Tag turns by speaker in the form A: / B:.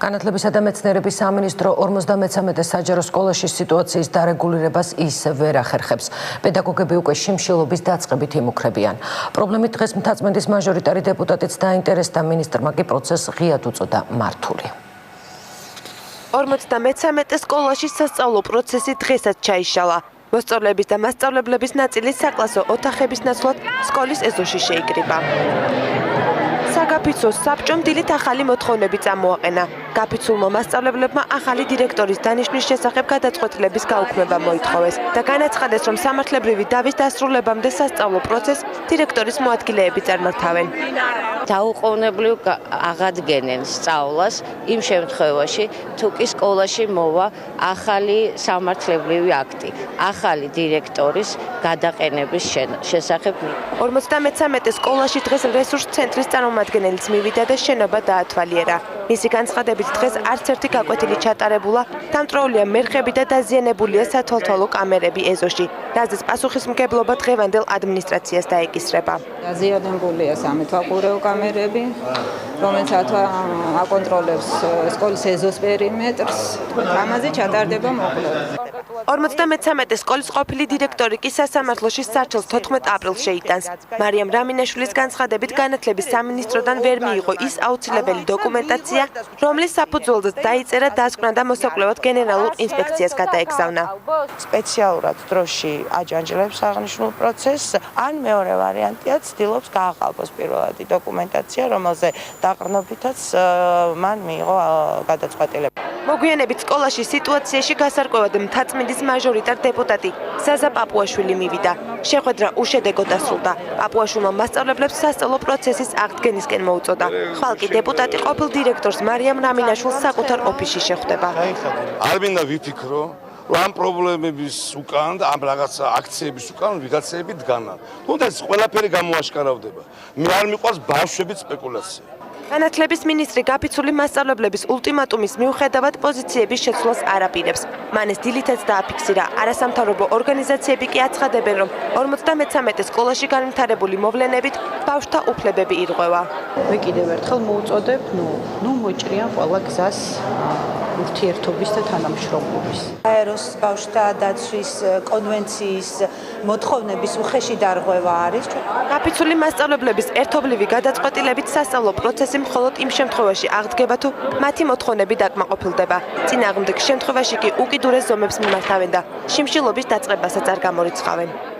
A: განათლებისა და მეცნიერების სამინისტრო 53 საჯარო სკოლაში სიტუაციის დარეგულირებას ისე ვერ ახერხებს. პედაგოგები უკვე შიმშილობის დაწყებით იმუქრებიან. პრობლემით დღეს მთაწმენდის მაჟორიტარი დეპუტატიც დაინტერესდა, მინისტრმა კი პროცესს ღიად უწოდა მართული.
B: 53 სკოლაში სასწავლო პროცესი დღესაც ჩაიშალა. მოსწავლეების და მასწავლებლების ნაწილი საკლასო ოთახების ნაცვლად სკოლის ეზოში შეიკრიბა. საგაფიცოს საბჭომ დილით ახალი მოთხოვნები წამოაყენა. გაფიცულმა მასწავლებლებმა ახალი დირექტორის დანიშვნის შესახებ გადაწყვეტილების გაუქმება მოითხოვეს და განაცხადეს, რომ სამართლებრივი დავის დასრულებამდე სასწავლო პროცესს დირექტორის მოადგილეები წარმართავენ.
C: დაუყოვნებლივ აღადგენენ სწავლას იმ შემთხვევაში, თუ კი სკოლაში მოვა ახალი სამართლებრივი აქტი, ახალი დირექტორის გადაყენების შესახებ.
B: 53 სკოლაში დღეს რესურს ცენტრის წარმომადგენელიც მივიდა და შენობა დაათვალიერა. მისი განცხადებით დღეს არც ერთი გაკვეთილი ჩატარებულა, დამწვროულია მერხები და დაზიანებულია სათვალთვალო კამერები ეზოში, რაზეც პასუხისმგებლობა დღევანდელ ადმინისტრაციას დაეკისრება.
D: დაზიანებულია სამეთვალყურეო კამერები, რომელიც აკონტროლებს სკოლის ეზოს პერიმეტრს, ამაზე ჩატარდება მოკლედ.
B: 53 სკოლის ყოფილი დირექტორი კი სასამართლოში სარჩელს 14 აპრილს შეიტანს. მარიამ რამინაშვილის განცხადებით განათლების სამინისტროდან ვერ მიიღო ის აუცილებელი დოკუმენტაცია, რომლის საფუძველზეც დაიწერა დასკვნა და მოსაკვლევად გენერალურ ინსპექციას გადაეგზავნა.
E: სპეციალურად დროში აჯანჯლებს აღნიშნულ პროცესს, ან მეორე ვარიანტია ცდილობს გააყალბოს პირველადი დოკუმენტაცია, რომელზე დაყრდნობითაც მან მიიღო გადაწყვეტილება.
B: მოგვიანებით სკოლაში სიტუაციაში გასარკვევად მთაწმინდის მაჟორიტარ დეპუტატი ზაზა პაპუაშვილი მივიდა. შეხვედრა უშედეგო დასრულდა. პაპუაშვილმა მასწავლებლებს სასწავლო პროცესის აღდგენისკენ მოუწოდა. ხვალ კი დეპუტატი ყოფილ დირექტორს მარიამ რამინაშვილს საკუთარ ოფისში შეხვდება.
F: არ მინდა ვიფიქრო, რომ ამ პრობლემების უკან და ამ რაღაც აქციების უკან ვიღაცები დგანან. თუნდაც ყველაფერი გამოაშკარავდება. მე არ მიყვარს ბავშვების სპეკულაცია.
B: განათლების მინისტრი გაფიცული მასწავლებლების ულტიმატუმის მიუხედავად პოზიციების შეცვლას არ აპირებს. მან ეს დილითაც დააფიქსირა. არასამთავრობო ორგანიზაციები კი აცხადებენ, რომ 53 სკოლაში განვითარებული მოვლენებით ბავშვთა უფლებები ირღვევა.
G: მე კიდევ ერთხელ მოუწოდებ, მოჭრიან ყველა გზას ურთიერთობის და თანამშრომლობის.
H: აეროს ბავშვთა დაცვის კონვენციის მოთხოვნების უხეში დარღვევა არის.
B: გაფიცული მასწავლებლების ერთობლივი გადაწყვეტილებით სასწავლო პროცესი მხოლოდ იმ შემთხვევაში აღდგება, თუ მათი მოთხოვნები დაკმაყოფილდება. წინააღმდეგ შემთხვევაში კი უკიდურეს ზომებს მიმართავენ და შიმშილობის დაწყებასაც არ გამორიცხავენ.